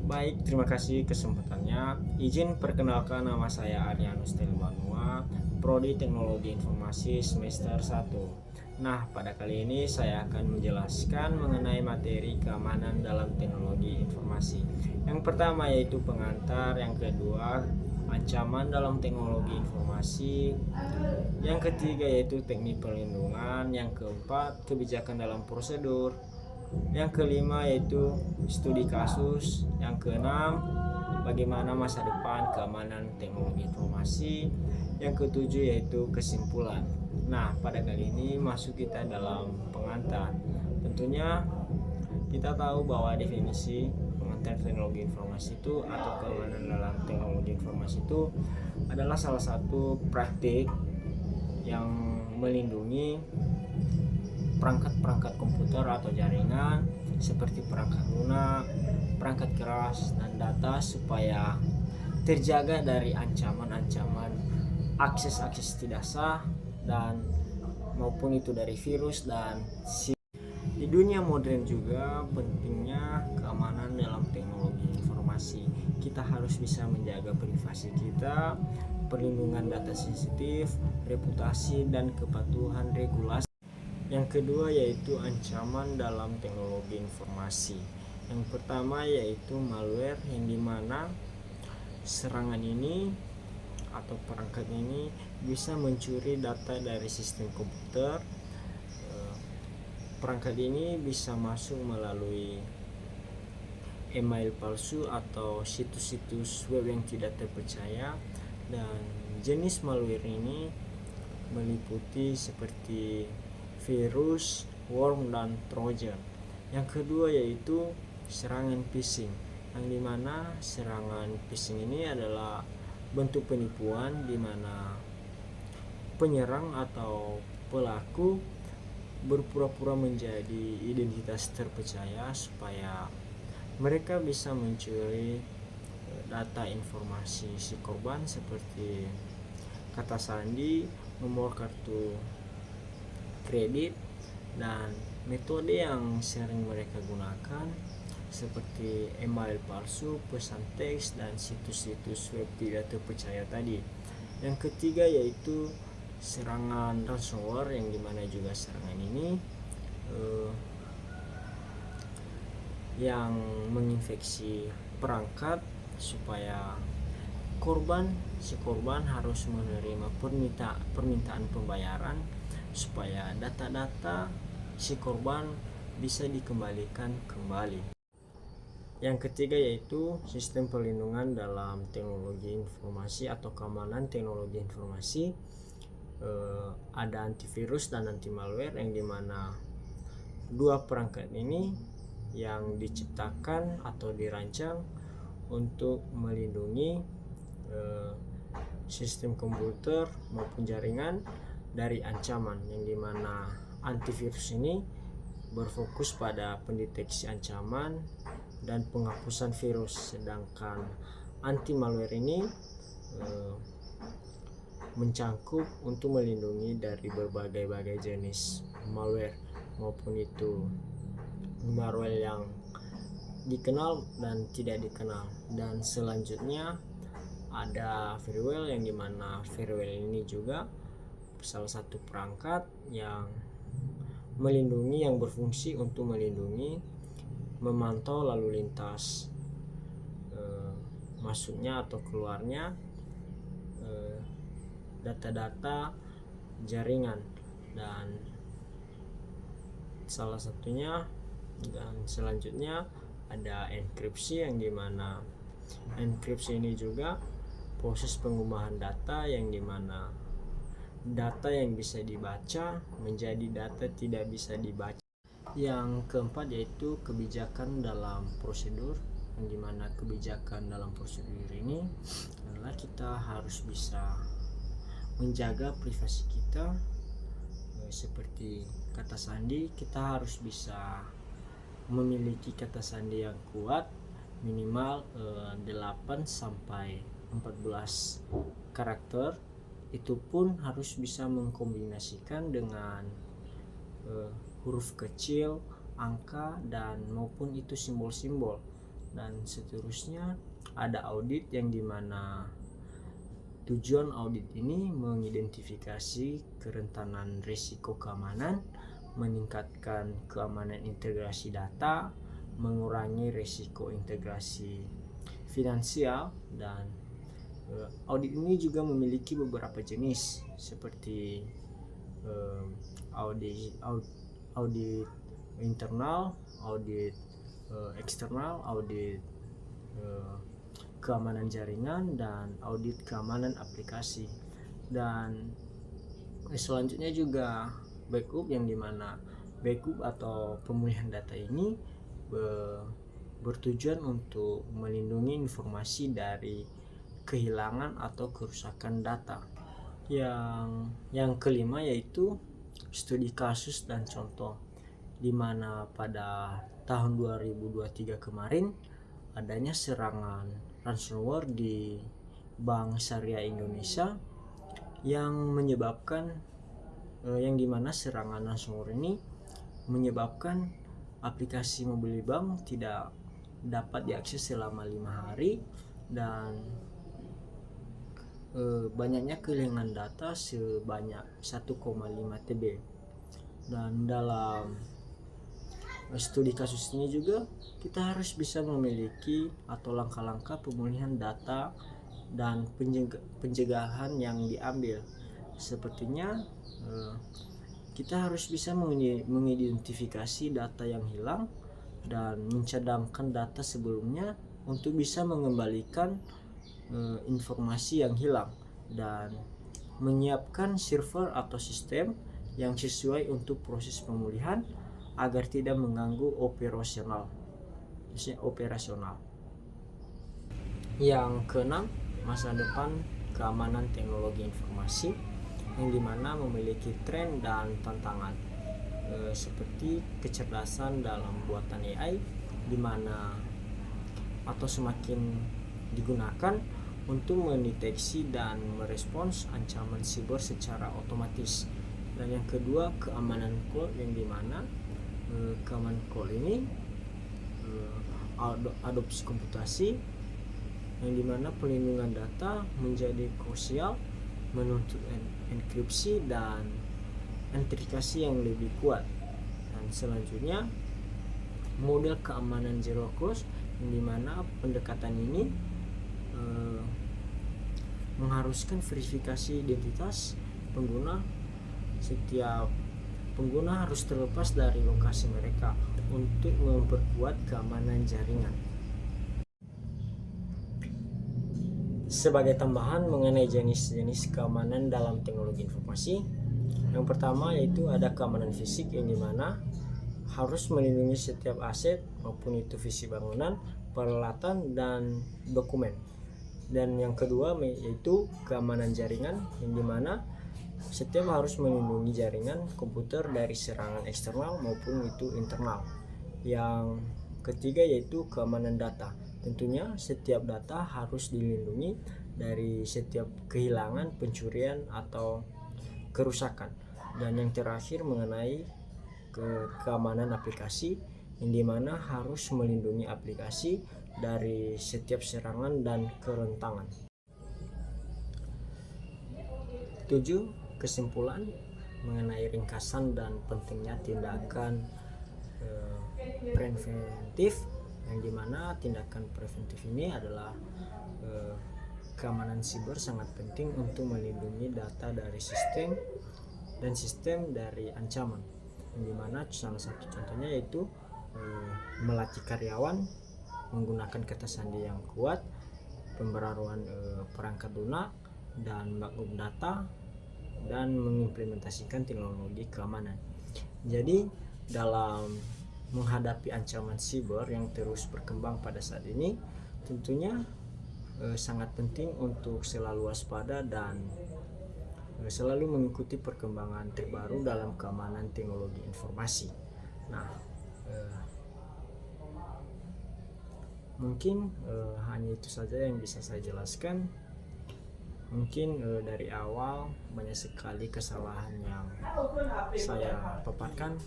Baik, terima kasih kesempatannya. Izin perkenalkan, nama saya Aryanus Telbanua, Prodi Teknologi Informasi semester 1. Nah, pada kali ini saya akan menjelaskan mengenai materi keamanan dalam teknologi informasi. Yang pertama yaitu pengantar, yang kedua ancaman dalam teknologi informasi, yang ketiga yaitu teknik perlindungan, yang keempat kebijakan dalam prosedur, yang kelima yaitu studi kasus, yang keenam bagaimana masa depan keamanan teknologi informasi, yang ketujuh yaitu kesimpulan. Nah, pada kali ini masuk kita dalam pengantar. Tentunya kita tahu bahwa definisi pengantar teknologi informasi itu atau keamanan dalam teknologi informasi itu adalah salah satu praktik yang melindungi perangkat-perangkat komputer atau jaringan seperti perangkat lunak, perangkat keras, dan data supaya terjaga dari ancaman-ancaman akses-akses tidak sah dan maupun itu dari virus dan di dunia modern juga pentingnya keamanan dalam teknologi informasi. Kita harus bisa menjaga privasi kita, perlindungan data sensitif, reputasi dan kepatuhan regulasi. Yang kedua yaitu ancaman dalam teknologi informasi. Yang pertama yaitu malware, yang dimana serangan ini atau perangkat ini bisa mencuri data dari sistem komputer. Perangkat ini bisa masuk melalui email palsu atau situs-situs web yang tidak terpercaya, dan jenis malware ini meliputi seperti virus, worm, dan trojan. Yang kedua yaitu serangan phishing, yang dimana serangan phishing ini adalah bentuk penipuan di mana penyerang atau pelaku berpura-pura menjadi identitas terpercaya supaya mereka bisa mencuri data informasi si korban seperti kata sandi, nomor kartu kredit, dan metode yang sering mereka gunakan seperti email palsu, pesan teks, dan situs-situs web tidak terpercaya tadi. Yang ketiga yaitu serangan ransomware, yang dimana juga serangan ini yang menginfeksi perangkat supaya si korban harus menerima permintaan pembayaran supaya data-data si korban bisa dikembalikan kembali. Yang ketiga yaitu sistem perlindungan dalam teknologi informasi atau keamanan teknologi informasi. Ada antivirus dan anti malware, yang dimana dua perangkat ini yang diciptakan atau dirancang untuk melindungi sistem komputer maupun jaringan dari ancaman, yang dimana antivirus ini berfokus pada pendeteksi ancaman dan penghapusan virus, sedangkan anti malware ini mencangkup untuk melindungi dari berbagai jenis malware, maupun itu malware yang dikenal dan tidak dikenal. Dan selanjutnya ada firewall, yang dimana firewall ini juga salah satu perangkat yang melindungi, yang berfungsi untuk melindungi, memantau lalu lintas masuknya atau keluarnya data-data jaringan, dan salah satunya dan selanjutnya ada enkripsi, yang dimana enkripsi ini juga proses pengubahan data, yang dimana data yang bisa dibaca menjadi data tidak bisa dibaca. Yang keempat yaitu kebijakan dalam prosedur, yang dimana kebijakan dalam prosedur ini adalah kita harus bisa menjaga privasi kita, seperti kata sandi. Kita harus bisa memiliki kata sandi yang kuat, minimal 8 sampai 14 karakter. Itu pun harus bisa mengkombinasikan dengan huruf kecil, angka, dan maupun itu simbol-simbol. Dan seterusnya ada audit, yang dimana tujuan audit ini mengidentifikasi kerentanan risiko keamanan, meningkatkan keamanan integrasi data, mengurangi risiko integrasi finansial. Dan audit ini juga memiliki beberapa jenis seperti audit internal, audit eksternal, audit keamanan jaringan, dan audit keamanan aplikasi. Dan selanjutnya juga backup, yang dimana backup atau pemulihan data ini bertujuan untuk melindungi informasi dari kehilangan atau kerusakan data. Yang kelima yaitu studi kasus dan contoh, di mana pada tahun 2023 kemarin adanya serangan ransomware di Bank Syariah Indonesia yang menyebabkan yang dimana serangan ransomware ini menyebabkan aplikasi Mobile Bank tidak dapat diakses selama 5 hari, dan banyaknya kehilangan data sebanyak 1,5 TB. Dan dalam studi kasus ini juga kita harus bisa memiliki atau langkah-langkah pemulihan data dan pencegahan yang diambil. Sepertinya kita harus bisa mengidentifikasi data yang hilang dan mencadangkan data sebelumnya untuk bisa mengembalikan informasi yang hilang, dan menyiapkan server atau sistem yang sesuai untuk proses pemulihan agar tidak mengganggu operasional. Yang keenam, masa depan keamanan teknologi informasi, yang dimana memiliki tren dan tantangan seperti kecerdasan dalam buatan AI, dimana atau semakin digunakan untuk mendeteksi dan merespons ancaman siber secara otomatis. Dan yang kedua, keamanan cloud, yang dimana keamanan cloud ini adopsi komputasi, yang dimana pelindungan data menjadi krusial, menuntut enkripsi dan enkripsi yang lebih kuat. Dan selanjutnya, model keamanan zero trust, yang dimana pendekatan ini mengharuskan verifikasi identitas pengguna. Setiap pengguna harus terlepas dari lokasi mereka untuk memperkuat keamanan jaringan. Sebagai tambahan mengenai jenis-jenis keamanan dalam teknologi informasi, yang pertama yaitu ada keamanan fisik, yang dimana harus melindungi setiap aset maupun itu fisik bangunan, peralatan, dan dokumen. Dan yang kedua yaitu keamanan jaringan, yang dimana setiap harus melindungi jaringan komputer dari serangan eksternal maupun itu internal. Yang ketiga yaitu keamanan data, tentunya setiap data harus dilindungi dari setiap kehilangan, pencurian, atau kerusakan. Dan yang terakhir mengenai keamanan aplikasi, yang dimana harus melindungi aplikasi dari setiap serangan dan kerentangan. 7. Kesimpulan mengenai ringkasan dan pentingnya tindakan preventif, yang dimana tindakan preventif ini adalah keamanan siber sangat penting untuk melindungi data dari sistem dan sistem dari ancaman, yang dimana salah satu contohnya yaitu melatih karyawan menggunakan kata sandi yang kuat, pembaruan perangkat lunak dan backup data, dan mengimplementasikan teknologi keamanan. Jadi dalam menghadapi ancaman siber yang terus berkembang pada saat ini, tentunya sangat penting untuk selalu waspada dan selalu mengikuti perkembangan terbaru dalam keamanan teknologi informasi. Nah, mungkin hanya itu saja yang bisa saya jelaskan. Mungkin dari awal banyak sekali kesalahan yang saya paparkan,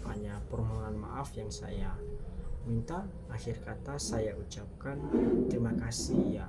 hanya permohonan maaf yang saya minta akhir kata saya ucapkan terima kasih ya